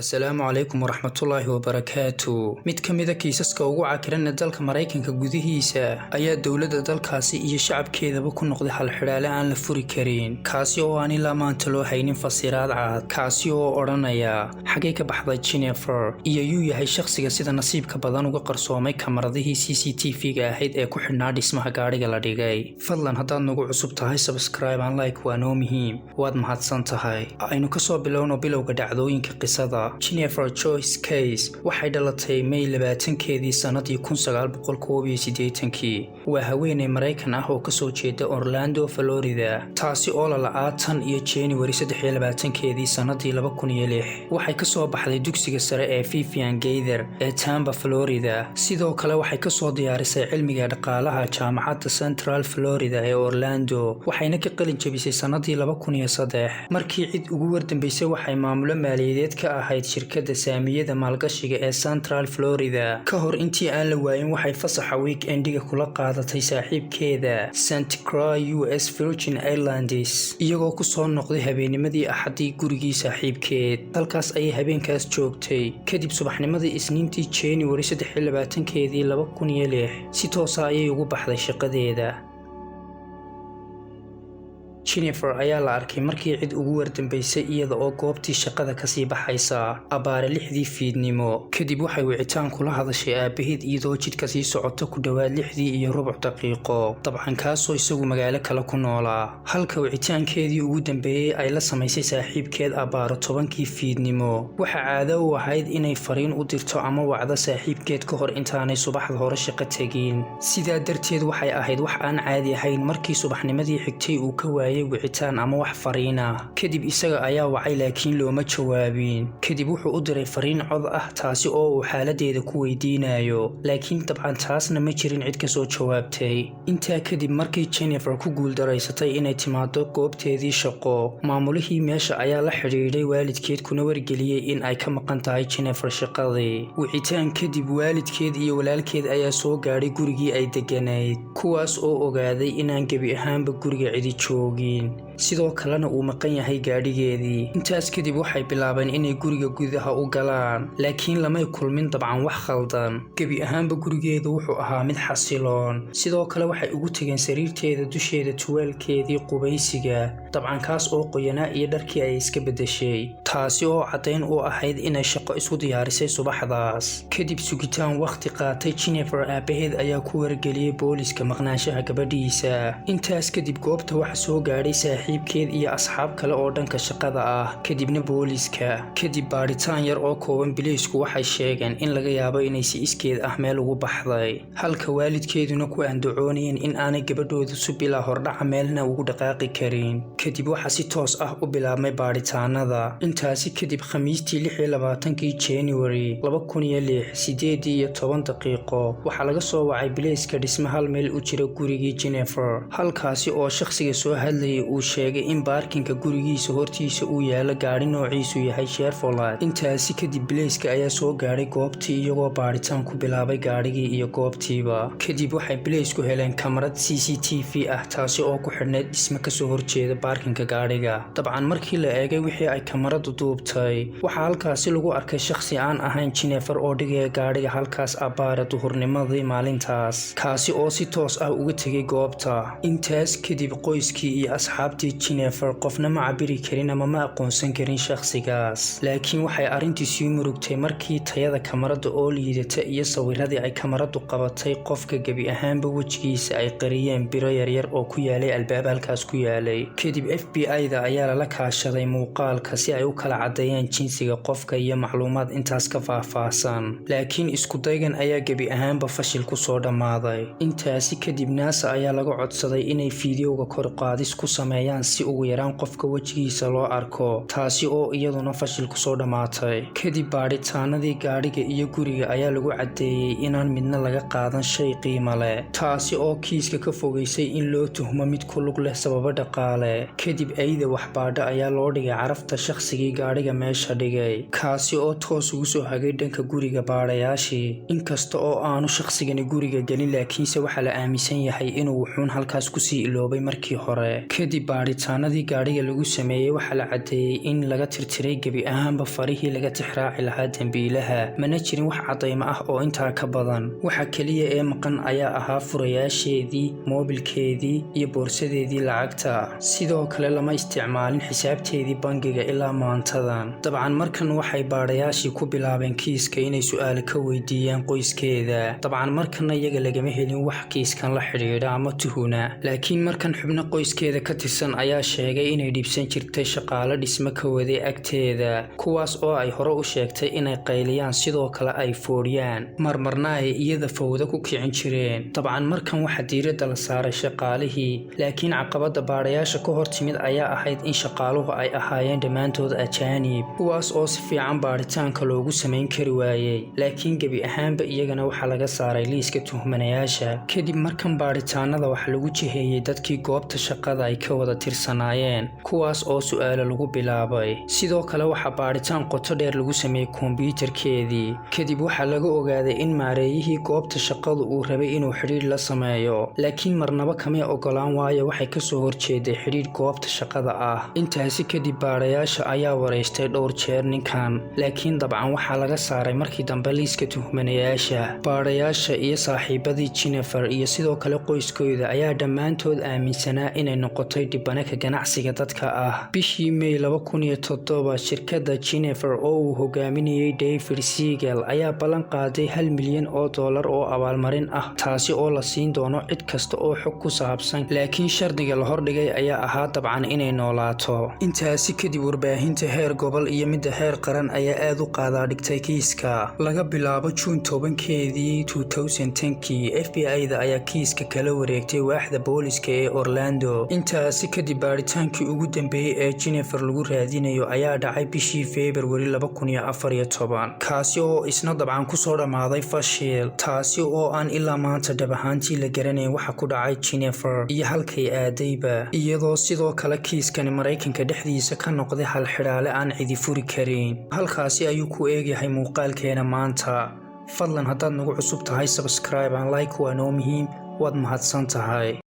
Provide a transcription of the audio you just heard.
Asalaamu calaykum waraxmatullaahi wabarakaatu. Mid ka mid ah kiisaska ugu cakiran dalka Mareykanka gudihiisa ayaa dowladda dalkaasi iyo shacabkeedaba ku noqday hal xidhaale aan la furi karin, kaasi oo aan ilaa maanta loo haynin fasiraad cad, kaasi oo odhanaya xagee ka baxday Jennifer iyo yuu yahay shakhsiga sida nasiibka badan uga qarsoomay kamaradihii CCTV-ga ahayd ee ku xidhnaa dhismaha gaadhiga la dhigay. Fadlan haddaad nagu cusub tahay subscribe and like waa noo muhiim, waad mahadsan tahay. Aynu kasoo bilowno bilowga dhacdooyinka qisada. Jennifer Joyce Case waxay dhalatay May 20keedii sanadii 1981. Waa haweeney Mareykan ah oo kasoo jeeda Orlando, Florida, taasi oo la la'aa tan iyo January 23keedii sanadii 2006. Waxay kasoo baxday dugsiga sare ee Vivian Gaither ee Tampa, Florida. Sidoo kale waxay kasoo diyaarisay cilmiga dhaqaalaha jaamacadda Central Florida ee Orlando, waxayna ka qalin jabisay sanadii 2003. Markii cid ugu wardambeysay waxay maamulo maaliyadeed ka ahayd shirkadda saamiyada maalgashiga ee Central Florida. Ka hor intii aan la waayin waxay fasaxa weekendiga kula qaadatay saaxiibkeeda Santa Cruz US Virgin Islands, iyagoo ku soo noqday habeennimadii Axaddii gurigii saaxiibkeed. Halkaas ayay habeenkaas joogtay. Kadib subaxnimadii Isniintii January 23keedii 2006 si toos ah ayay ugu baxday shaqadeeda. Jennifer ayaa la arkay markii cid ugu wardambeysay iyada oo goobtii shaqada kasii baxaysa abaare 6dii fiidnimo. Kadib waxay wicitaan kula hadashay aabaheed iyadoo jidka sii socota ku dhawaad 6:15 daqiiqo, dabcan kaasoo isagu magaalo kale ku noolaa. Halka wicitaankeedii ugu dambeeyay ay la samaysay saaxiibkeed abaaro 10kii fiidnimo. Waxa caado u ahayd inay fariin u dirto ama wacdo saaxiibkeed ka hor intaanay subaxda hore shaqo tegin. Sidaa darteed waxay ahayd wax aan caadi ahayn markii subaxnimadii xigtay uu ka waayay wicitaan ama wax fariin ah. Kadib isaga ayaa wacay laakiin looma jawaabin. Kadib wuxuu u diray fariin cod ah taasi oo uu xaaladeeda ku weydiinayo, laakiin dabcan taasna ma jirin cid kasoo jawaabtay. Intaa kadib markii Jennifer ku guuldaraysatay inay timaado goobteedii shaqo, maamulihii meesha ayaa la xidhiidhay waalidkeed kuna wargeliyay in ay ka maqan tahay Jennifer shaqadii. Wicitaan kadib waalidkeed iyo walaalkeed ayaa soo gaadhay gurigii ay deganayd, kuwaas oo ogaaday inaan gebi ahaanba guriga cidi joogin, sidoo kalena uu maqan yahay gaadhigeedii. Intaas kadib waxay bilaabeen inay guriga gudaha u galaan, laakiin lamay kulmin dabcan wax khaldan. Gebi ahaanba gurigeeda wuxuu ahaa mid xasiloon. Sidoo kale waxay ugu tageen sariirteeda dusheeda tuwaalkeedii qubaysiga, dabcan kaas oo qoyanaa iyo dharkii ay iska bedeshay, taasi oo caddayn u ahayd inay shaqo isku diyaarisay subaxdaas. Kadib sugitaan waqti qaatay, Jennifer aabaheed ayaa ku wargeliyay booliska maqnaanshaha gabadhiisa. Intaas kadib goobta waxa soo gaadhay saaxiibkeed iyo asxaab kale oo dhanka shaqada ah, kadibna booliska. Kadib baadhitaan yar oo kooban, biliisku waxay sheegeen in laga yaabo inay si iskeed ah meel ugu baxday, halka waalidkeeduna ku andacoonayeen in aanay gabadhoodu si bilaa hordhaca meelna ugu dhaqaaqi karin. Kadib waxaa si toos ah u bilaabmay baadhitaanada. Intaasi kadib Khamiistii 26kii January 2006 8:10 daqiiqo waxaa laga soo wacay biliiska dhisme hal meel u jira gurigii Jennifer, halkaasi oo shakhsiga soo hadlayay uu sheegay in baarkinka gurigiisa hortiisa uu yaalo gaadhi noociisu yahay Chevrolet. Intaasi kadib biliiska ayaa soo gaadhay goobtii iyagoo baadhitaan ku bilaabay gaadhigii iyo goobtiiba. Kadib waxay biliisku heleen kamarad CCTV ah taasi oo ku xidhnayd dhisme kasoo horjeeda baarkinka gaadhiga. Dabcan markii la eegay wixii ay kamaradu duubtay, waxaa halkaasi lagu arkay shakhsi aan ahayn Jennifer oo dhigaya gaadhiga halkaas abaare duhurnimadii maalintaas, kaasi oo si toos ah uga tegay goobta. Intaas kadib qoyskii iyo asxaabtii Jennifer qofna ma cabiri karin ama ma aqoonsan karin shakhsigaas, laakiin waxay arrintii sii murugtay markii tayada kamarada oo liidata iyo sawiradii ay kamaradu qabatay qofka gebi ahaanba wejigiisa ay qariyeen biro yaryar oo ku yaalay albaab halkaas ku yaalay. Kadib FBI-da ayaa lala kaashaday muuqaalka si ay u kala caddeeyaan jinsiga qofka iyo macluumaad intaas ka faahfaahsan, laakiin isku daygan ayaa gebi ahaanba fashil ku soo dhammaaday. Intaasi kadib NASA ayaa laga codsaday inay fiidiyowga kor qaadis ku sameeyaan si ugu yaraan qofka wejigiisa loo arko, taasi oo iyaduna fashil ku soo dhammaatay. Kadib baadhitaanadii gaadhiga iyo guriga ayaa lagu caddeeyay inaan midna laga qaadan shay qiimo leh, taasi oo kiiska ka fogeysay in loo tuhmo mid ku lug leh sababo dhaqaale. Kadib ayda waxbaadho ayaa loo dhigay carafta shakhsigii gaadhiga meesha dhigay, kaasi oo toos ugu soo hagay dhanka guriga baadhayaashii. Inkasta oo aanu shakhsigani guriga gelin, laakiinse waxaa la aaminsan yahay inuu wuxuun halkaas kusii iloobay markii hore. kadib baadhitaanadii gaadhiga lagu sameeyey waxaa la caddeeyey in laga tirtiray gebi ahaanba farihii laga tixraaci lahaa dembiilaha mana jirin wax caddaymo ah oo intaa ka badan waxa keliya ee maqan ayaa ahaa furayaasheedii moobilkeedii iyo boorsadeedii lacagta sidoo kale lama isticmaalin xisaabteedii bangiga ilaa maantadan dabcan markan waxay baadhayaashii ku bilaabeen kiiska inay su'aalo ka weydiiyaan qoyskeeda dabcan markanna iyaga lagama helin wax kiiskan la xidhiidha ama tuhuna laakiin markan xubno qoyskeeda ka tirsan ayaa sheegay inay dhibsan jirtay shaqaale dhismo ka waday agteeda kuwaas oo ay hore u sheegtay inay qayliyaan sidoo kale ay fooriyaan marmarna ay iyada fawda ku kicin jireen dabcan markan waxa diiradda la saaray shaqaalihii laakiin caqabadda baadhayaasha ka hor timid ayaa ahayd in shaqaaluhu ay ahaayeen dhammaantood ajaanib kuwaas oo si fiican baadhitaanka loogu samayn kari waayey laakiin gebi ahaanba iyagana waxaa laga saaray liiska tuhmanayaasha kadib markan baadhitaanada waxa lagu jiheeyey dadkii goobta shaqada ay ka wada tirsanaayeen kuwaas oo su'aalo lagu bilaabay sidoo kale waxaa baadhitaan qoto dheer lagu sameeyey kombiyuutarkeedii kadib waxaa laga ogaaday in maareeyihii goobta shaqadu uu rabay inuu xidhiidh la sameeyo laakiin marnaba kamay ogolaan waayo waxay kasoo horjeeday xidhiidh goobta shaqada ah intaasi kadib baadhayaasha ayaa waraystay dhowr jeer ninkan laakiin dabcan waxaa laga saaray markii dambe liiska tuhmanayaasha baadhayaasha iyo saaxiibadii Jennifer iyo sidoo kale qoyskooda ayaa dhammaantood aaminsanaa inay noqotay dhibanaka ganacsiga dadka ah bishii May 2007 shirkadda Jennifer oo uu hogaaminayay David Siegel ayaa ballan qaaday $1 milyan oo abaalmarin ah taasi oo la siin doono cid kasta oo xog ku saabsan laakiin shardiga la hordhigay ayaa ahaa dabcan inay noolaato intaasi kadib warbaahinta heer gobol iyo midda heer qaran ayaa aad u qaadaa dhigtay kiiska laga bilaabo June 10keedii 2010kii FBI-da ayaa kiiska kala wareegtay waaxda booliska ee Orlando intaasi kadib baadhitaankii ugu dambeeyey ee Jennifer lagu raadinayo ayaa dhacay bishii February 2014 kaasi oo isna dabcan kusoo dhamaaday fashil taasi oo aan ilaa maanta dhab ahaantii la garanayn waxa ku dhacay Jennifer iyo halkay aadayba iyadoo sidoo kale kiiskani Mareykanka dhexdiisa ka noqday hal xidhaale aan cidi furi karin halkaasi ayuu ku eegyahay muuqaalkeena maanta fadlan haddaad nagu cusub tahay subscribe and like waa noo muhiim waad mahadsan tahay